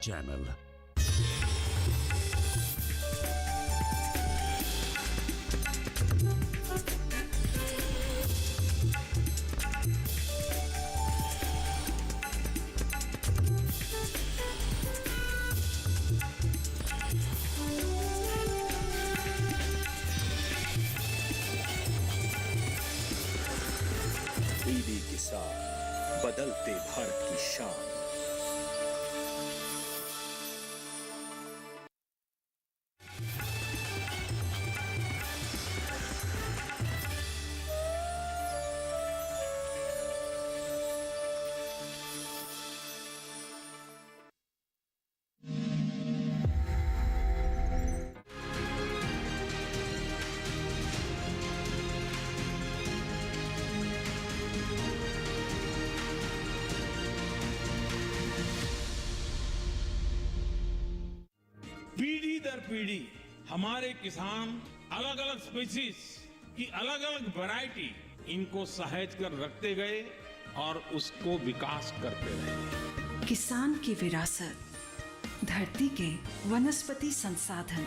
Channel. DD किसान, बदलते भारत की शान। पीढ़ी दर पीढ़ी हमारे किसान अलग अलग स्पीसीज की अलग अलग वैरायटी इनको सहेज कर रखते गए और उसको विकास करते रहे। किसान की विरासत, धरती के वनस्पति संसाधन,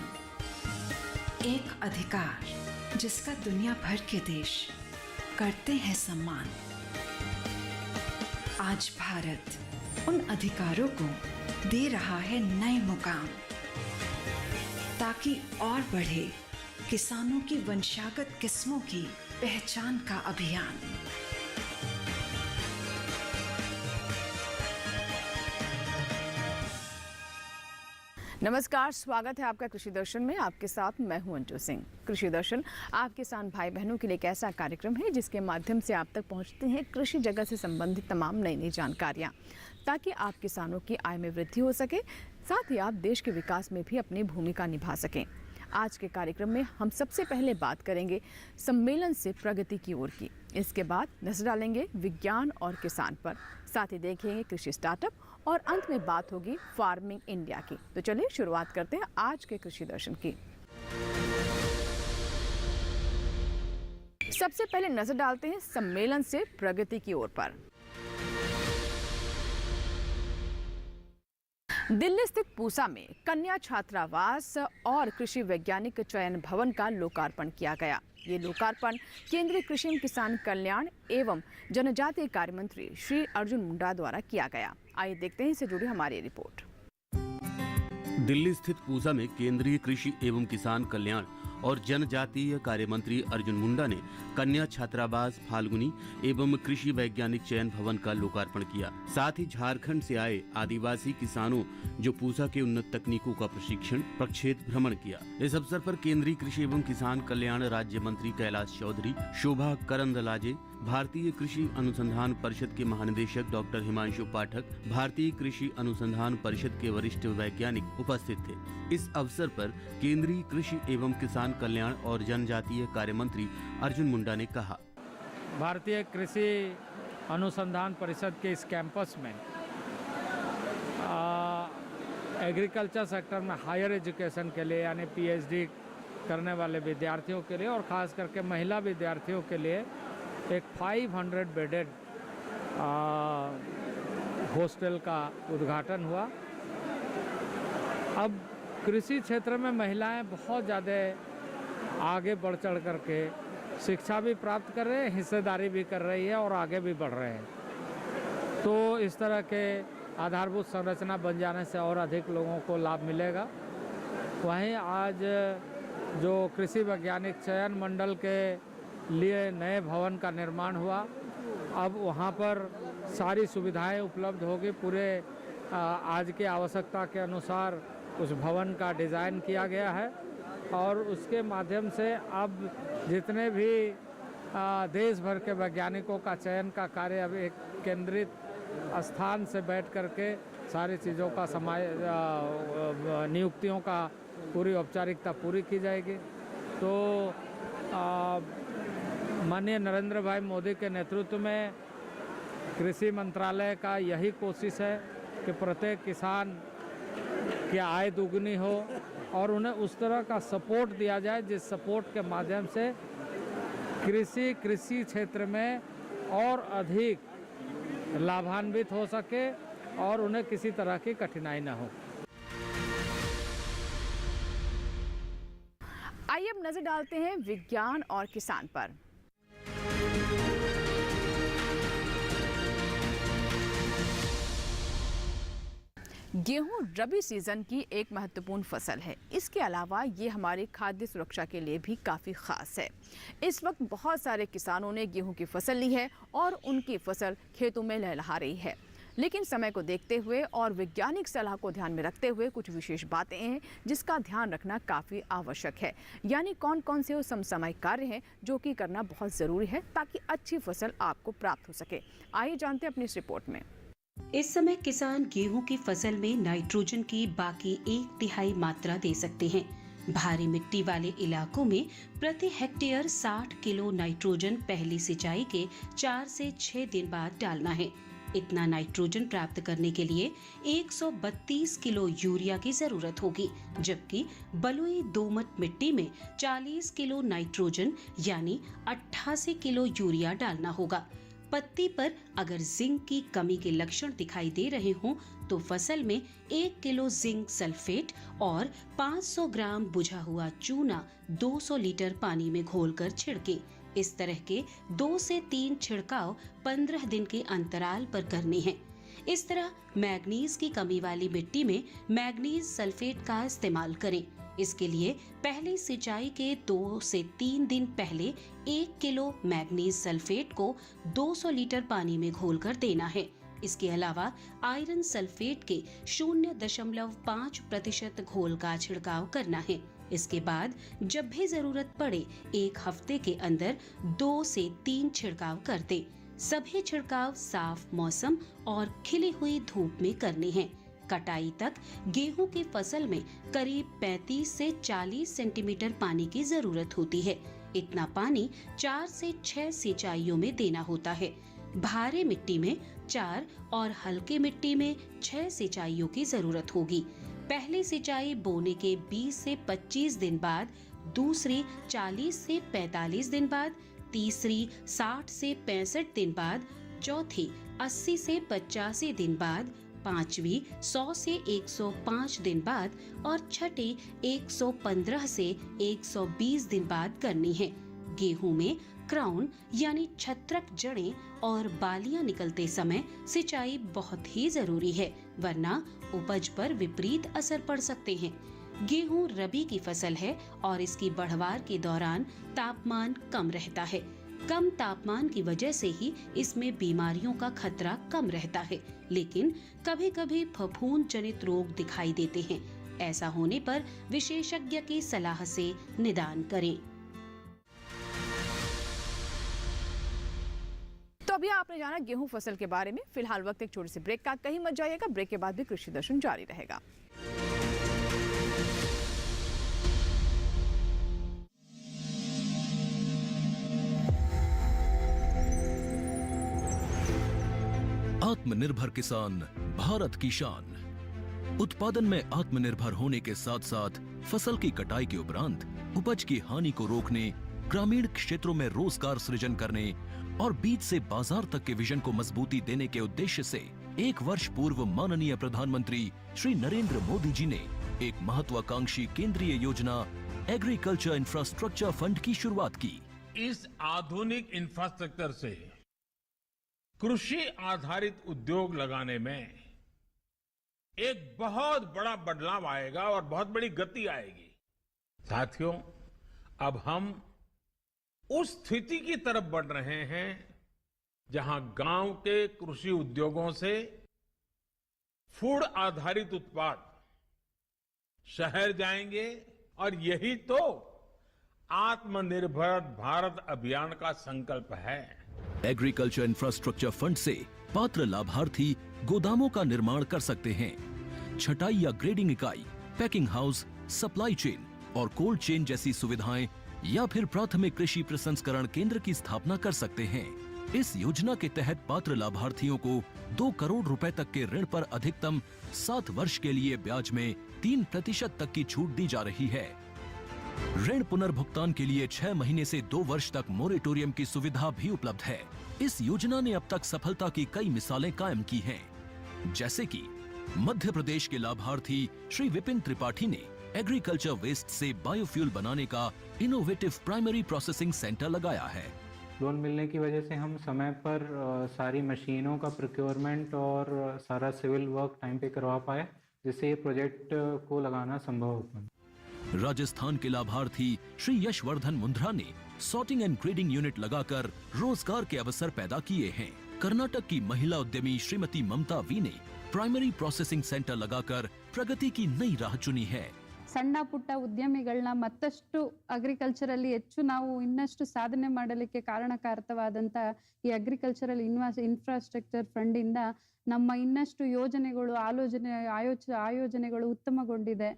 एक अधिकार जिसका दुनिया भर के देश करते हैं सम्मान। आज भारत उन अधिकारों को दे रहा है नए मुकाम, ताकि और बढ़े किसानों की वंशागत किस्मों की पहचान का अभियान। नमस्कार, स्वागत है आपका कृषि दर्शन में। आपके साथ मैं हूं अंजू सिंह। कृषि दर्शन आप किसान भाई बहनों के लिए एक ऐसा कार्यक्रम है जिसके माध्यम से आप तक पहुंचते हैं कृषि जगत से संबंधित तमाम नई नई जानकारियां, ताकि आप किसानों की आय में वृद्धि हो सके, साथ ही आप देश के विकास में भी अपनी भूमिका निभा सकें। आज के कार्यक्रम में हम सबसे पहले बात करेंगे सम्मेलन से प्रगति की ओर की। इसके बाद नजर डालेंगे विज्ञान और किसान पर, साथ ही देखेंगे कृषि स्टार्टअप और अंत में बात होगी फार्मिंग इंडिया की। तो चलिए शुरुआत करते हैं आज के कृषि दर्शन की। सबसे पहले नजर डालते हैं सम्मेलन से प्रगति की ओर पर। दिल्ली स्थित पूसा में कन्या छात्रावास और कृषि वैज्ञानिक चयन भवन का लोकार्पण किया गया। ये लोकार्पण केंद्रीय कृषि एवं किसान कल्याण एवं जनजातीय कार्य मंत्री श्री अर्जुन मुंडा द्वारा किया गया। आइए देखते हैं इससे जुड़ी हमारी रिपोर्ट। दिल्ली स्थित पूसा में केंद्रीय कृषि एवं किसान कल्याण और जनजातीय कार्य मंत्री अर्जुन मुंडा ने कन्या छात्रावास फाल्गुनी एवं कृषि वैज्ञानिक चयन भवन का लोकार्पण किया। साथ ही झारखंड से आए आदिवासी किसानों जो पूसा के उन्नत तकनीकों का प्रशिक्षण प्रक्षेत्र भ्रमण किया। इस अवसर पर केंद्रीय कृषि एवं किसान कल्याण राज्य मंत्री कैलाश चौधरी, शोभा करंदलाजे, भारतीय कृषि अनुसंधान परिषद के महानिदेशक डॉक्टर हिमांशु पाठक, भारतीय कृषि अनुसंधान परिषद के वरिष्ठ वैज्ञानिक उपस्थित थे। इस अवसर पर केंद्रीय कृषि एवं किसान कल्याण और जनजातीय कार्य मंत्री अर्जुन मुंडा ने कहा, भारतीय कृषि अनुसंधान परिषद के इस कैंपस में एग्रीकल्चर सेक्टर में हायर एजुकेशन के लिए यानी पीएचडी करने वाले विद्यार्थियों के लिए और ख़ास करके महिला विद्यार्थियों के लिए एक 500 बेडेड हॉस्टल का उद्घाटन हुआ। अब कृषि क्षेत्र में महिलाएं बहुत ज़्यादा आगे बढ़ चढ़ करके शिक्षा भी प्राप्त कर रहे हैं, हिस्सेदारी भी कर रही है और आगे भी बढ़ रहे हैं। तो इस तरह के आधारभूत संरचना बन जाने से और अधिक लोगों को लाभ मिलेगा। वहीं आज जो कृषि वैज्ञानिक चयन मंडल के लिए नए भवन का निर्माण हुआ, अब वहाँ पर सारी सुविधाएं उपलब्ध होगी। पूरे आज की आवश्यकता के अनुसार उस भवन का डिज़ाइन किया गया है और उसके माध्यम से अब जितने भी देश भर के वैज्ञानिकों का चयन का कार्य अब एक केंद्रित स्थान से बैठ करके सारी चीज़ों का नियुक्तियों का पूरी औपचारिकता पूरी की जाएगी। तो माननीय नरेंद्र भाई मोदी के नेतृत्व में कृषि मंत्रालय का यही कोशिश है कि प्रत्येक किसान की आय दुगनी हो और उन्हें उस तरह का सपोर्ट दिया जाए जिस सपोर्ट के माध्यम से कृषि क्षेत्र में और अधिक लाभान्वित हो सके और उन्हें किसी तरह की कठिनाई न हो। अब नजर डालते हैं विज्ञान और किसान पर। गेहूं रबी सीजन की एक महत्वपूर्ण फसल है। इसके अलावा ये हमारी खाद्य सुरक्षा के लिए भी काफ़ी ख़ास है। इस वक्त बहुत सारे किसानों ने गेहूं की फसल ली है और उनकी फसल खेतों में लहलहा रही है, लेकिन समय को देखते हुए और वैज्ञानिक सलाह को ध्यान में रखते हुए कुछ विशेष बातें हैं जिसका ध्यान रखना काफ़ी आवश्यक है। यानी कौन कौन से वो समसामयिक कार्य हैं जो कि करना बहुत ज़रूरी है ताकि अच्छी फसल आपको प्राप्त हो सके। आइए जानते हैं अपनी इस रिपोर्ट में। इस समय किसान गेहूं की फसल में नाइट्रोजन की बाकी 1/3 मात्रा दे सकते हैं। भारी मिट्टी वाले इलाकों में प्रति हेक्टेयर 60 किलो नाइट्रोजन पहली सिंचाई के 4 से 6 दिन बाद डालना है। इतना नाइट्रोजन प्राप्त करने के लिए 132 किलो यूरिया की जरूरत होगी, जबकि बलुई दोमट मिट्टी में 40 किलो नाइट्रोजन यानी 88 किलो यूरिया डालना होगा। पत्ती पर अगर जिंक की कमी के लक्षण दिखाई दे रहे हों तो फसल में 1 किलो जिंक सल्फेट और 500 ग्राम बुझा हुआ चूना 200 लीटर पानी में घोलकर छिड़के। इस तरह के 2 से 3 छिड़काव 15 दिन के अंतराल पर करने हैं। इस तरह मैग्नीज की कमी वाली मिट्टी में मैग्नीज सल्फेट का इस्तेमाल करें। इसके लिए पहली सिंचाई के 2 से 3 दिन पहले 1 किलो मैग्नीज सल्फेट को 200 लीटर पानी में घोलकर देना है। इसके अलावा आयरन सल्फेट के 0.5% घोल का छिड़काव करना है। इसके बाद जब भी जरूरत पड़े 1 हफ्ते के अंदर 2 से 3 छिड़काव कर दे। सभी छिड़काव साफ मौसम और खिली हुई धूप में करने हैं। कटाई तक गेहूं की फसल में करीब 35 से 40 सेंटीमीटर पानी की जरूरत होती है। इतना पानी 4 से 6 सिंचाइयों में देना होता है। भारी मिट्टी में 4 और हल्के मिट्टी में 6 सिंचाइयों की जरूरत होगी। पहली सिंचाई बोने के 20 से 25 दिन बाद, दूसरी 40 से 45 दिन बाद, तीसरी 60 से 65 दिन बाद, चौथी 80 से 85 दिन बाद, पांचवी 100 से 105 दिन बाद और छठी 115 से 120 दिन बाद करनी है। गेहूं में क्राउन यानी छत्रक जड़ें और बालियां निकलते समय सिंचाई बहुत ही जरूरी है, वरना उपज पर विपरीत असर पड़ सकते हैं। गेहूं रबी की फसल है और इसकी बढ़वार के दौरान तापमान कम रहता है। कम तापमान की वजह से ही इसमें बीमारियों का खतरा कम रहता है, लेकिन कभी कभी फफूंद जनित रोग दिखाई देते हैं। ऐसा होने पर विशेषज्ञ की सलाह से निदान करें। तो अभी आपने जाना गेहूं फसल के बारे में। फिलहाल वक्त एक छोटे से ब्रेक का, कहीं मत जाइएगा। ब्रेक के बाद भी कृषि दर्शन जारी रहेगा। आत्मनिर्भर किसान भारत की शान। उत्पादन में आत्मनिर्भर होने के साथ साथ फसल की कटाई के उपरांत उपज की हानि को रोकने, ग्रामीण क्षेत्रों में रोजगार सृजन करने और बीज से बाजार तक के विजन को मजबूती देने के उद्देश्य से 1 वर्ष पूर्व माननीय प्रधानमंत्री श्री नरेंद्र मोदी जी ने एक महत्वाकांक्षी केंद्रीय योजना एग्रीकल्चर इंफ्रास्ट्रक्चर फंड की शुरुआत की। इस आधुनिक इंफ्रास्ट्रक्चर से कृषि आधारित उद्योग लगाने में एक बहुत बड़ा बदलाव आएगा और बहुत बड़ी गति आएगी। साथियों, अब हम उस स्थिति की तरफ बढ़ रहे हैं जहां गांव के कृषि उद्योगों से फूड आधारित उत्पाद शहर जाएंगे और यही तो आत्मनिर्भर भारत अभियान का संकल्प है। एग्रीकल्चर इंफ्रास्ट्रक्चर फंड से पात्र लाभार्थी गोदामों का निर्माण कर सकते हैं। छटाई या ग्रेडिंग इकाई, पैकिंग हाउस, सप्लाई चेन और कोल्ड चेन जैसी सुविधाएं या फिर प्राथमिक कृषि प्रसंस्करण केंद्र की स्थापना कर सकते हैं। इस योजना के तहत पात्र लाभार्थियों को 2 करोड़ रुपए तक के ऋण पर अधिकतम 7 वर्ष के लिए ब्याज में 3% तक की छूट दी जा रही है। ऋण पुनर्भुगतान के लिए 6 महीने से 2 वर्ष तक मोरेटोरियम की सुविधा भी उपलब्ध है। इस योजना ने अब तक सफलता की कई मिसालें कायम की हैं, जैसे कि मध्य प्रदेश के लाभार्थी श्री विपिन त्रिपाठी ने एग्रीकल्चर वेस्ट से बायोफ्यूल बनाने का इनोवेटिव प्राइमरी प्रोसेसिंग सेंटर लगाया है। लोन मिलने की वजह से हम समय पर सारी मशीनों का प्रोक्योरमेंट और सारा सिविल वर्क टाइम पे करवा पाए, जिससे ये प्रोजेक्ट को लगाना संभव हो पाए। राजस्थान के लाभार्थी श्री यशवर्धन मुंद्रा ने सॉर्टिंग एंड ग्रेडिंग यूनिट लगाकर रोजगार के अवसर पैदा किए हैं। कर्नाटक की महिला उद्यमी श्रीमती ममता वी ने प्राइमरी प्रोसेसिंग सेंटर लगाकर प्रगति की नई राह चुनी है। ಸಣ್ಣ ಪುಟ್ಟ ಉದ್ಯಮಿಗಳನ್ನ ಮತ್ತಷ್ಟು ಅಗ್ರಿಕಲ್ಚರಲ್ಲಿ ಹೆಚ್ಚು ನಾವು ಇನ್ನಷ್ಟು ಸಾಧನೆ ಮಾಡಲಿಕ್ಕೆ ಕಾರಣಕಾರಕವಾದಂತ ಈ ಅಗ್ರಿಕಲ್ಚರಲ್ ಇನ್ಫ್ರಾಸ್ಟ್ರಕ್ಚರ್ ಫಂಡ್ ಇಂದ ನಮ್ಮ ಇನ್ನಷ್ಟು ಯೋಜನೆಗಳು ಆಯೋಜನೆಗಳು ಉತ್ತಮಗೊಂಡಿದೆ।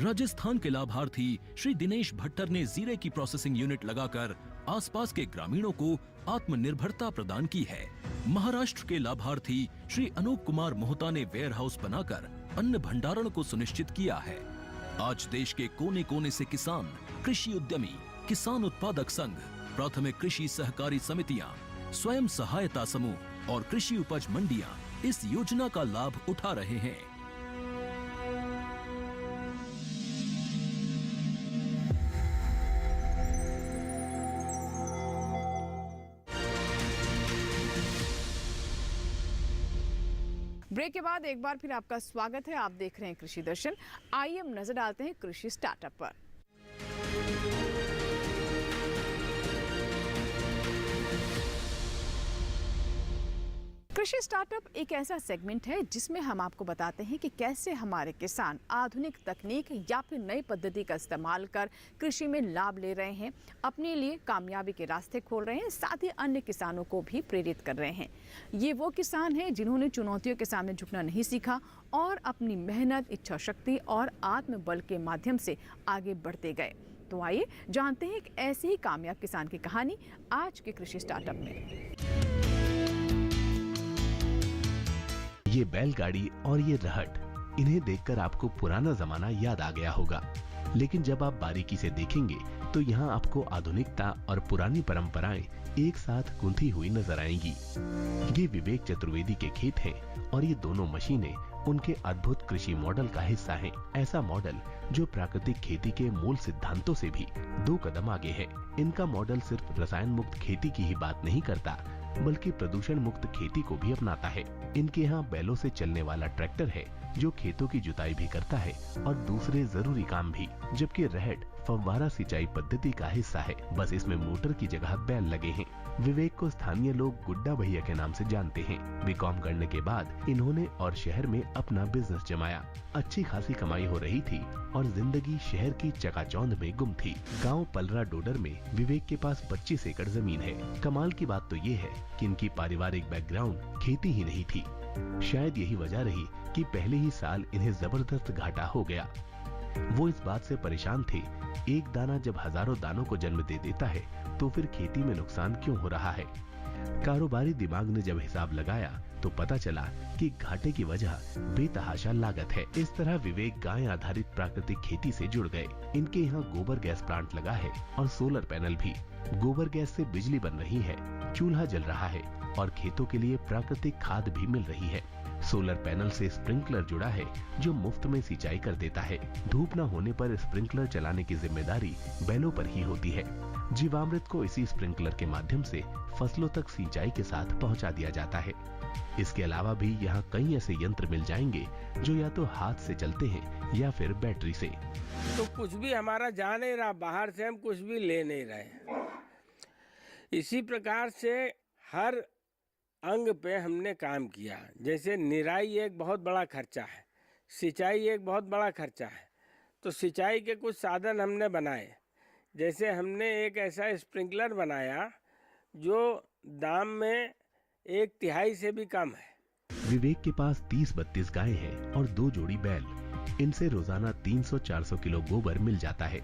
राजस्थान के लाभार्थी श्री दिनेश भट्टर ने जीरे की प्रोसेसिंग यूनिट लगाकर आसपास के ग्रामीणों को आत्मनिर्भरता प्रदान की है। महाराष्ट्र के लाभार्थी श्री अनूप कुमार मोहता ने वेयर हाउस बनाकर अन्न भंडारण को सुनिश्चित किया है। आज देश के कोने कोने से किसान, कृषि उद्यमी, किसान उत्पादक संघ, प्राथमिक कृषि सहकारी समितियां, स्वयं सहायता समूह और कृषि उपज मंडियां इस योजना का लाभ उठा रहे हैं। ब्रेक के बाद एक बार फिर आपका स्वागत है। आप देख रहे हैं कृषि दर्शन। आइए हम नजर डालते हैं कृषि स्टार्टअप पर। कृषि स्टार्टअप एक ऐसा सेगमेंट है जिसमें हम आपको बताते हैं कि कैसे हमारे किसान आधुनिक तकनीक या फिर नई पद्धति का इस्तेमाल कर कृषि में लाभ ले रहे हैं, अपने लिए कामयाबी के रास्ते खोल रहे हैं, साथ ही अन्य किसानों को भी प्रेरित कर रहे हैं। ये वो किसान हैं जिन्होंने चुनौतियों के सामने झुकना नहीं सीखा और अपनी मेहनत, इच्छा शक्ति और आत्मबल के माध्यम से आगे बढ़ते गए। तो आइए जानते हैं एक ऐसे ही कामयाब किसान की कहानी आज के कृषि स्टार्टअप में। ये बैलगाड़ी और ये रहट, इन्हें देखकर आपको पुराना जमाना याद आ गया होगा, लेकिन जब आप बारीकी से देखेंगे तो यहाँ आपको आधुनिकता और पुरानी परंपराएं एक साथ गूंथी हुई नजर आएंगी। ये विवेक चतुर्वेदी के खेत हैं और ये दोनों मशीनें उनके अद्भुत कृषि मॉडल का हिस्सा हैं। ऐसा मॉडल जो प्राकृतिक खेती के मूल सिद्धांतों से भी 2 कदम आगे है। इनका मॉडल सिर्फ रसायन मुक्त खेती की ही बात नहीं करता, बल्कि प्रदूषण मुक्त खेती को भी अपनाता है। इनके यहाँ बैलों से चलने वाला ट्रैक्टर है जो खेतों की जुताई भी करता है और दूसरे जरूरी काम भी, जबकि रहट फव्वारा सिंचाई पद्धति का हिस्सा है। बस इसमें मोटर की जगह बैल लगे हैं। विवेक को स्थानीय लोग गुड्डा भैया के नाम से जानते हैं। बीकॉम करने के बाद इन्होंने और शहर में अपना बिजनेस जमाया। अच्छी खासी कमाई हो रही थी और जिंदगी शहर की चकाचौंध में गुम थी। गांव पलरा डोडर में विवेक के पास 25 एकड़ जमीन है। कमाल की बात तो ये है कि इनकी पारिवारिक बैकग्राउंड खेती ही नहीं थी। शायद यही वजह रही कि पहले ही साल इन्हें जबरदस्त घाटा हो गया। वो इस बात से परेशान थे, एक दाना जब हजारों दानों को जन्म दे देता है तो फिर खेती में नुकसान क्यों हो रहा है। कारोबारी दिमाग ने जब हिसाब लगाया तो पता चला कि घाटे की वजह बेतहाशा लागत है। इस तरह विवेक गाय आधारित प्राकृतिक खेती से जुड़ गए। इनके यहाँ गोबर गैस प्लांट लगा है और सोलर पैनल भी। गोबर गैस से बिजली बन रही है, चूल्हा जल रहा है और खेतों के लिए प्राकृतिक खाद भी मिल रही है। सोलर पैनल से स्प्रिंकलर जुड़ा है जो मुफ्त में सिंचाई कर देता है। धूप न होने पर स्प्रिंकलर चलाने की जिम्मेदारी बैलों पर ही होती है। जीवामृत को इसी स्प्रिंकलर के माध्यम से फसलों तक सिंचाई के साथ पहुंचा दिया जाता है। इसके अलावा भी यहाँ कई ऐसे यंत्र मिल जाएंगे जो या तो हाथ से चलते हैं या फिर बैटरी से। तो कुछ भी हमारा जा नहीं रहा, बाहर से हम कुछ भी ले नहीं रहे। इसी प्रकार से हर अंग पे हमने काम किया। जैसे निराई एक बहुत बड़ा खर्चा है, सिंचाई एक बहुत बड़ा खर्चा है, तो सिंचाई के कुछ साधन हमने बनाए। जैसे हमने एक ऐसा स्प्रिंकलर बनाया जो दाम में 1/3 से भी कम है। विवेक के पास 30-32 गायें हैं और 2 जोड़ी बैल। इनसे रोजाना 300-400 किलो गोबर मिल जाता है।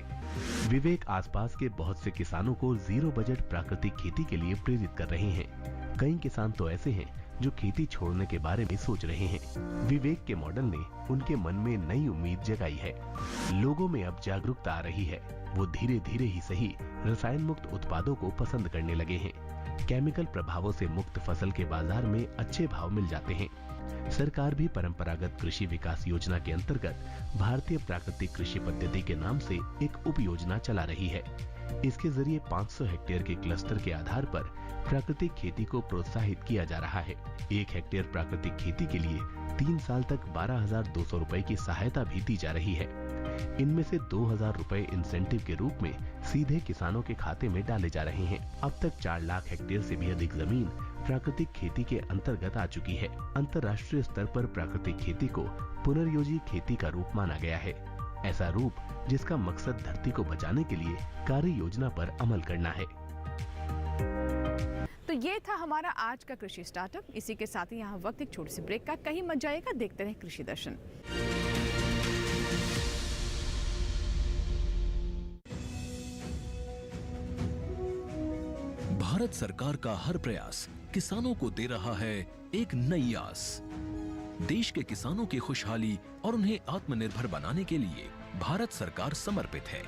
विवेक आसपास के बहुत से किसानों को जीरो बजट प्राकृतिक खेती के लिए प्रेरित कर रहे हैं। कई किसान तो ऐसे हैं जो खेती छोड़ने के बारे में सोच रहे हैं। विवेक के मॉडल ने उनके मन में नई उम्मीद जगाई है। लोगों में अब जागरूकता आ रही है। वो धीरे धीरे ही सही रसायन मुक्त उत्पादों को पसंद करने लगे हैं। केमिकल प्रभावों से मुक्त फसल के बाजार में अच्छे भाव मिल जाते हैं। सरकार भी परंपरागत कृषि विकास योजना के अंतर्गत भारतीय प्राकृतिक कृषि पद्धति के नाम से एक उप योजना चला रही है। इसके जरिए 500 हेक्टेयर के क्लस्टर के आधार पर प्राकृतिक खेती को प्रोत्साहित किया जा रहा है। 1 हेक्टेयर प्राकृतिक खेती के लिए 3 साल तक 12,200 रुपए की सहायता भी दी जा रही है। इनमें से 2,000 रुपए इंसेंटिव के रूप में सीधे किसानों के खाते में डाले जा रहे हैं। अब तक 4 लाख हेक्टेयर से भी अधिक जमीन प्राकृतिक खेती के अंतर्गत आ चुकी है। अंतर्राष्ट्रीय स्तर पर प्राकृतिक खेती को पुनर्योजी खेती का रूप माना गया है। ऐसा रूप जिसका मकसद धरती को बचाने के लिए कार्य योजना पर अमल करना है। तो ये था हमारा आज का कृषि स्टार्टअप। इसी के साथ ही यहाँ वक्त एक छोटी सी ब्रेक का, कहीं मत जाएगा, देखते रहे कृषि दर्शन। भारत सरकार का हर प्रयास किसानों को दे रहा है एक नई आस। देश के किसानों की खुशहाली और उन्हें आत्मनिर्भर बनाने के लिए भारत सरकार समर्पित है।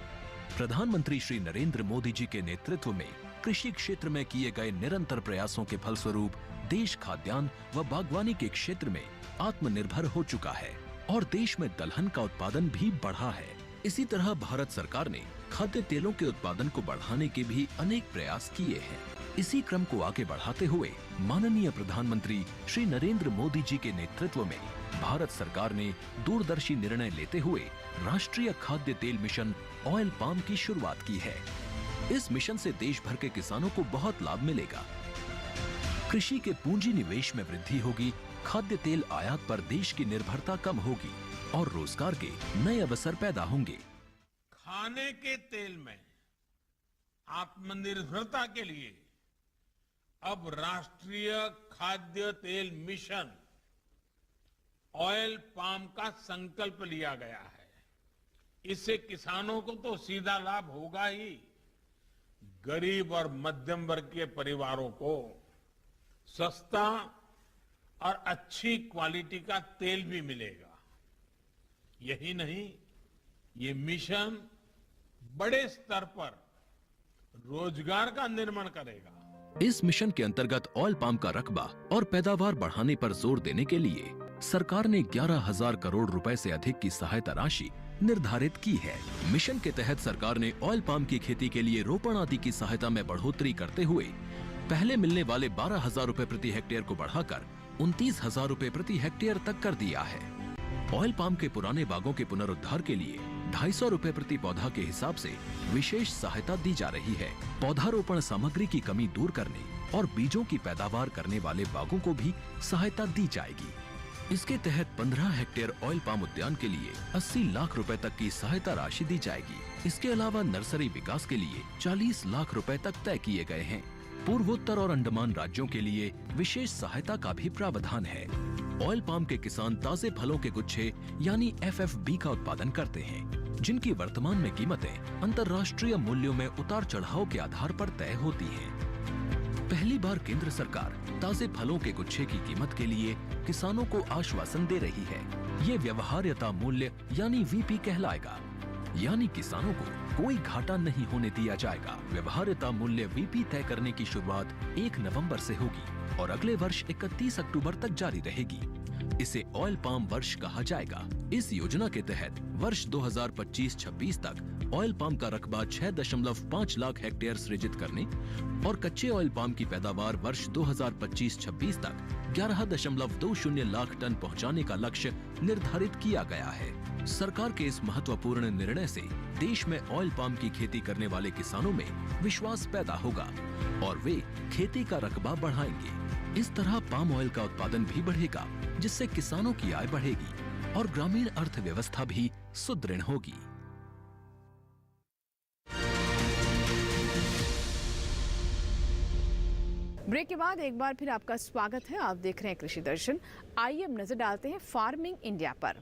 प्रधानमंत्री श्री नरेंद्र मोदी जी के नेतृत्व में कृषि क्षेत्र में किए गए निरंतर प्रयासों के फलस्वरूप देश खाद्यान्न व बागवानी के क्षेत्र में आत्मनिर्भर हो चुका है और देश में दलहन का उत्पादन भी बढ़ा है। इसी तरह भारत सरकार ने खाद्य तेलों के उत्पादन को बढ़ाने के भी अनेक प्रयास किए हैं। इसी क्रम को आगे बढ़ाते हुए माननीय प्रधानमंत्री श्री नरेंद्र मोदी जी के नेतृत्व में भारत सरकार ने दूरदर्शी निर्णय लेते हुए राष्ट्रीय खाद्य तेल मिशन ऑयल पाम की शुरुआत की है। इस मिशन से देश भर के किसानों को बहुत लाभ मिलेगा। कृषि के पूंजी निवेश में वृद्धि होगी, खाद्य तेल आयात पर देश की निर्भरता कम होगी और रोजगार के नए अवसर पैदा होंगे। खाने के तेल में आत्मनिर्भरता के लिए अब राष्ट्रीय खाद्य तेल मिशन ऑयल पाम का संकल्प लिया गया है। इससे किसानों को तो सीधा लाभ होगा ही, गरीब और मध्यम वर्ग के परिवारों को सस्ता और अच्छी क्वालिटी का तेल भी मिलेगा। यही नहीं, ये मिशन बड़े स्तर पर रोजगार का निर्माण करेगा। इस मिशन के अंतर्गत ऑयल पाम का रकबा और पैदावार बढ़ाने पर जोर देने के लिए सरकार ने 11,000 करोड़ रुपए से अधिक की सहायता राशि निर्धारित की है। मिशन के तहत सरकार ने ऑयल पाम की खेती के लिए रोपण आदि की सहायता में बढ़ोतरी करते हुए पहले मिलने वाले 12,000 रुपए प्रति हेक्टेयर को बढ़ाकर 29,000 रुपए प्रति हेक्टेयर तक कर दिया है। ऑयल पाम के पुराने बागों के पुनरुद्धार के लिए 250 रुपए प्रति पौधा के हिसाब से विशेष सहायता दी जा रही है। पौधारोपण सामग्री की कमी दूर करने और बीजों की पैदावार करने वाले बागों को भी सहायता दी जाएगी। इसके तहत 15 हेक्टेयर ऑयल पाम उद्यान के लिए 80 लाख रुपए तक की सहायता राशि दी जाएगी। इसके अलावा नर्सरी विकास के लिए 40 लाख रुपए तक तय किए गए हैं। पूर्वोत्तर और अंडमान राज्यों के लिए विशेष सहायता का भी प्रावधान है। ऑयल पाम के किसान ताजे फलों के गुच्छे यानी FFB का उत्पादन करते हैं, जिनकी वर्तमान में कीमतें अंतर्राष्ट्रीय मूल्यों में उतार चढ़ाव के आधार पर तय होती हैं। पहली बार केंद्र सरकार ताजे फलों के गुच्छे की कीमत के लिए किसानों को आश्वासन दे रही है। ये व्यवहार्यता मूल्य यानी VP कहलाएगा, यानी किसानों को कोई घाटा नहीं होने दिया जाएगा। व्यवहार्यता मूल्य VP तय करने की शुरुआत 1 नवंबर से होगी और अगले वर्ष 31 अक्टूबर तक जारी रहेगी। इसे ऑयल पाम वर्ष कहा जाएगा। इस योजना के तहत वर्ष 2025-26 तक ऑयल पाम का रकबा 6.5 लाख हेक्टेयर सृजित करने और कच्चे ऑयल पाम की पैदावार वर्ष 2025-26 तक 11.20 लाख टन पहुंचाने का लक्ष्य निर्धारित किया गया है। सरकार के इस महत्वपूर्ण निर्णय से देश में ऑयल पाम की खेती करने वाले किसानों में विश्वास पैदा होगा और वे खेती का रकबा बढ़ाएंगे। इस तरह पाम ऑयल का उत्पादन भी बढ़ेगा, जिससे किसानों की आय बढ़ेगी और ग्रामीण अर्थव्यवस्था भी सुदृढ़ होगी। ब्रेक के बाद एक बार फिर आपका स्वागत है। आप देख रहे हैं कृषि दर्शन। आइए अब नजर डालते हैं फार्मिंग इंडिया पर।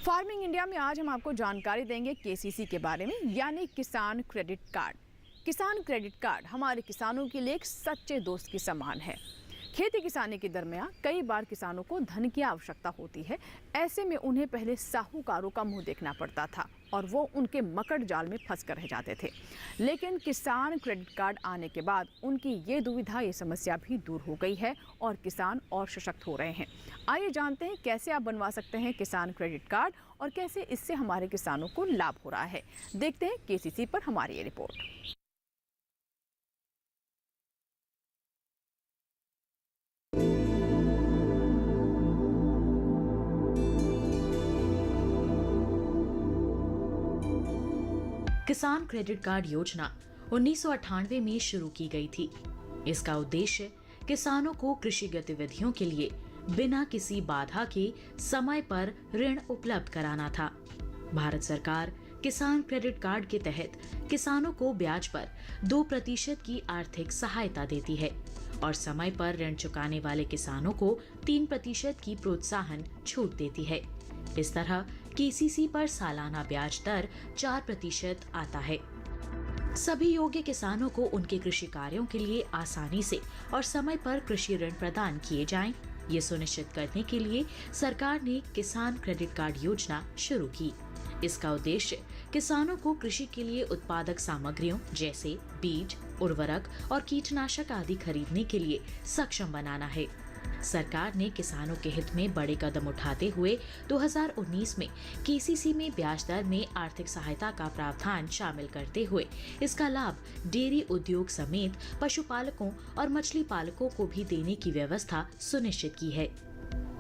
फार्मिंग इंडिया में आज हम आपको जानकारी देंगे KCC के बारे में, यानी किसान क्रेडिट कार्ड। किसान क्रेडिट कार्ड हमारे किसानों के लिए एक सच्चे दोस्त के समान है। खेती किसानी के दरमियान कई बार किसानों को धन की आवश्यकता होती है। ऐसे में उन्हें पहले साहूकारों का मुंह देखना पड़ता था और वो उनके मकड़ जाल में फंस कर रह जाते थे। लेकिन किसान क्रेडिट कार्ड आने के बाद उनकी ये दुविधा, ये समस्या भी दूर हो गई है और किसान और सशक्त हो रहे हैं। आइए जानते हैं कैसे आप बनवा सकते हैं किसान क्रेडिट कार्ड और कैसे इससे हमारे किसानों को लाभ हो रहा है। देखते हैं केसीसी पर हमारी ये रिपोर्ट। किसान क्रेडिट कार्ड योजना 1998 में शुरू की गई थी। इसका उद्देश्य किसानों को कृषि गतिविधियों के लिए बिना किसी बाधा के समय पर ऋण उपलब्ध कराना था। भारत सरकार किसान क्रेडिट कार्ड के तहत किसानों को ब्याज पर 2% की आर्थिक सहायता देती है और समय पर ऋण चुकाने वाले किसानों को 3% की प्रोत्साहन छूट देती है। इस तरह केसीसी पर सालाना ब्याज दर 4% आता है। सभी योग्य किसानों को उनके कृषि कार्यों के लिए आसानी से और समय पर कृषि ऋण प्रदान किए जाएं, ये सुनिश्चित करने के लिए सरकार ने किसान क्रेडिट कार्ड योजना शुरू की। इसका उद्देश्य किसानों को कृषि के लिए उत्पादक सामग्रियों जैसे बीज, उर्वरक और कीटनाशक आदि खरीदने के लिए सक्षम बनाना है। सरकार ने किसानों के हित में बड़े कदम उठाते हुए 2019 में केसीसी में ब्याज दर में आर्थिक सहायता का प्रावधान शामिल करते हुए इसका लाभ डेयरी उद्योग समेत पशुपालकों और मछली पालकों को भी देने की व्यवस्था सुनिश्चित की है।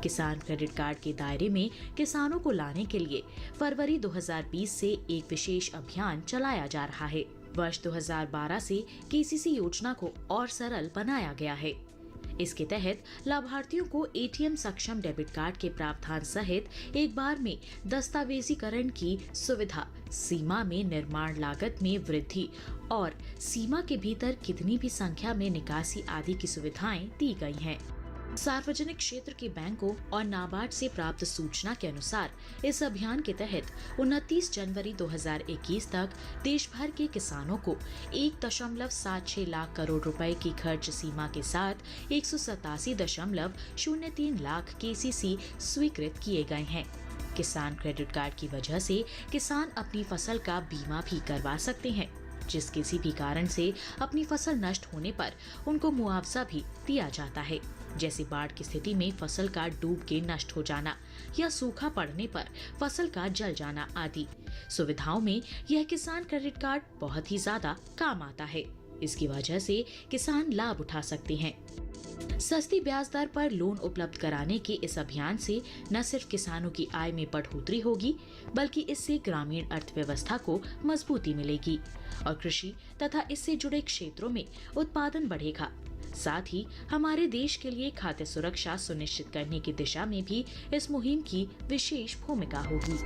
किसान क्रेडिट कार्ड के दायरे में किसानों को लाने के लिए फरवरी 2020 से एक विशेष अभियान चलाया जा रहा है। वर्ष 2012 से केसीसी योजना को और सरल बनाया गया है। इसके तहत लाभार्थियों को एटीएम सक्षम डेबिट कार्ड के प्रावधान सहित एक बार में दस्तावेजीकरण की सुविधा, सीमा में निर्माण लागत में वृद्धि और सीमा के भीतर कितनी भी संख्या में निकासी आदि की सुविधाएं दी गई हैं। सार्वजनिक क्षेत्र के बैंकों और नाबार्ड से प्राप्त सूचना के अनुसार इस अभियान के तहत 29 जनवरी 2021 तक देश भर के किसानों को 1.76 लाख करोड़ रुपए की खर्च सीमा के साथ 187.03 लाख केसीसी स्वीकृत किए गए हैं। किसान क्रेडिट कार्ड की वजह से किसान अपनी फसल का बीमा भी करवा सकते हैं, जिस किसी भी कारण से अपनी फसल नष्ट होने पर उनको मुआवजा भी दिया जाता है, जैसे बाढ़ की स्थिति में फसल का डूब के नष्ट हो जाना या सूखा पड़ने पर फसल का जल जाना आदि सुविधाओं में यह किसान क्रेडिट कार्ड बहुत ही ज्यादा काम आता है। इसकी वजह से किसान लाभ उठा सकते हैं। सस्ती ब्याज दर पर लोन उपलब्ध कराने के इस अभियान से न सिर्फ किसानों की आय में बढ़ोतरी होगी, बल्कि इससे ग्रामीण अर्थव्यवस्था को मजबूती मिलेगी और कृषि तथा इससे जुड़े क्षेत्रों में उत्पादन बढ़ेगा। साथ ही हमारे देश के लिए खाद्य सुरक्षा सुनिश्चित करने की दिशा में भी इस मुहिम की विशेष भूमिका होगी।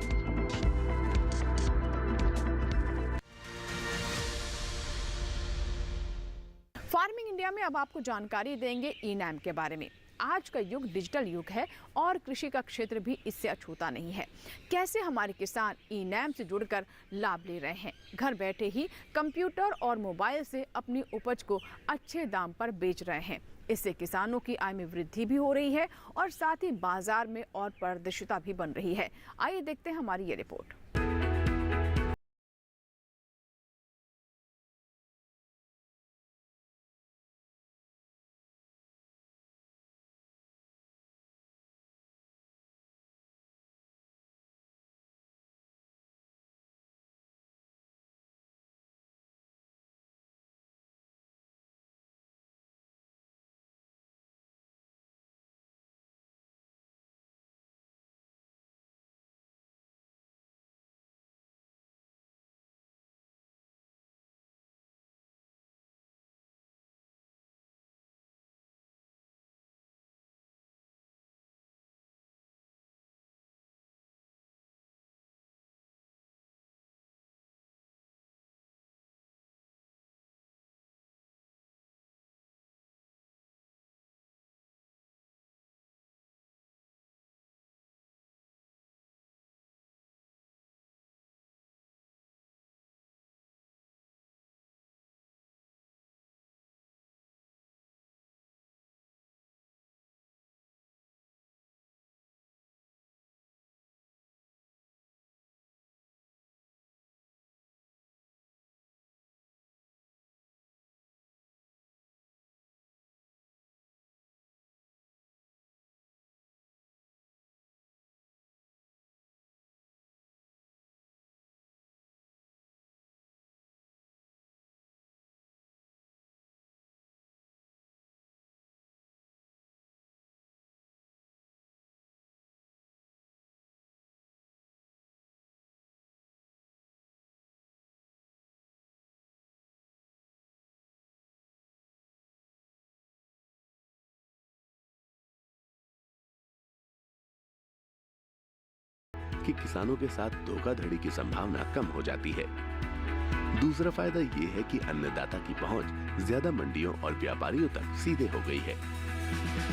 फार्मिंग इंडिया में अब आपको जानकारी देंगे ई-नैम के बारे में। आज का युग डिजिटल युग है और कृषि का क्षेत्र भी इससे अछूता नहीं है। कैसे हमारे किसान ई-नैम से जुड़कर लाभ ले रहे हैं, घर बैठे ही कंप्यूटर और मोबाइल से अपनी उपज को अच्छे दाम पर बेच रहे हैं। इससे किसानों की आय में वृद्धि भी हो रही है और साथ ही बाजार में और पारदर्शिता भी बन रही है। आइए देखते हैं हमारी ये रिपोर्ट। कि किसानों के साथ धोखाधड़ी की संभावना कम हो जाती है। दूसरा फायदा ये है कि अन्नदाता की पहुंच ज्यादा मंडियों और व्यापारियों तक सीधे हो गई है।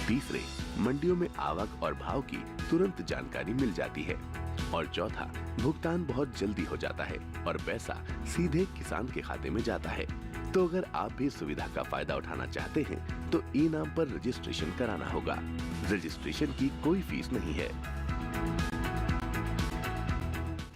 तीसरे, मंडियों में आवक और भाव की तुरंत जानकारी मिल जाती है। और चौथा, भुगतान बहुत जल्दी हो जाता है और पैसा सीधे किसान के खाते में जाता है। तो अगर आप भी सुविधा का फायदा उठाना चाहते हैं तो ई-नाम पर रजिस्ट्रेशन कराना होगा। रजिस्ट्रेशन की कोई फीस नहीं है।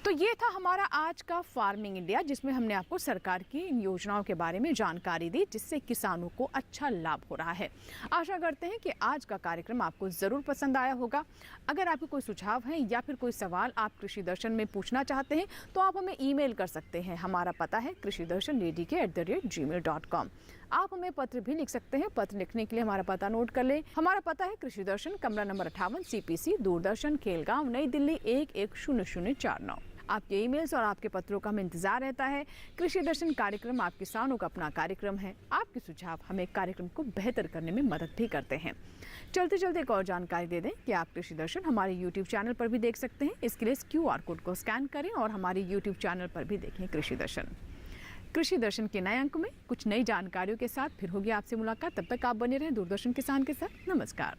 तो ये था हमारा आज का फार्मिंग इंडिया, जिसमें हमने आपको सरकार की इन योजनाओं के बारे में जानकारी दी, जिससे किसानों को अच्छा लाभ हो रहा है। आशा करते हैं कि आज का कार्यक्रम आपको ज़रूर पसंद आया होगा। अगर आपको कोई सुझाव है या फिर कोई सवाल आप कृषि दर्शन में पूछना चाहते हैं तो आप हमें ईमेल कर सकते हैं। हमारा पता है krishidarshan@gmail.com। आप हमें पत्र भी लिख सकते हैं। पत्र लिखने के लिए हमारा पता नोट कर लें। हमारा पता है कृषि दर्शन, कमरा नंबर 58, CPC, दूरदर्शन, खेलगांव, नई दिल्ली 110049। आपके ईमेल्स और आपके पत्रों का हमें इंतजार रहता है। कृषि दर्शन कार्यक्रम आप किसानों का अपना कार्यक्रम है। आपके सुझाव हमें कार्यक्रम को बेहतर करने में मदद भी करते हैं। चलते चलते एक और जानकारी दे दें कि आप कृषि दर्शन हमारे YouTube चैनल पर भी देख सकते हैं। इसके लिए QR कोड को स्कैन करें और हमारे YouTube चैनल पर भी देखें कृषि दर्शन। कृषि दर्शन के नए अंक में कुछ नई जानकारियों के साथ फिर होगी आपसे मुलाकात। तब तक आप बने रहें दूरदर्शन किसान के साथ। नमस्कार।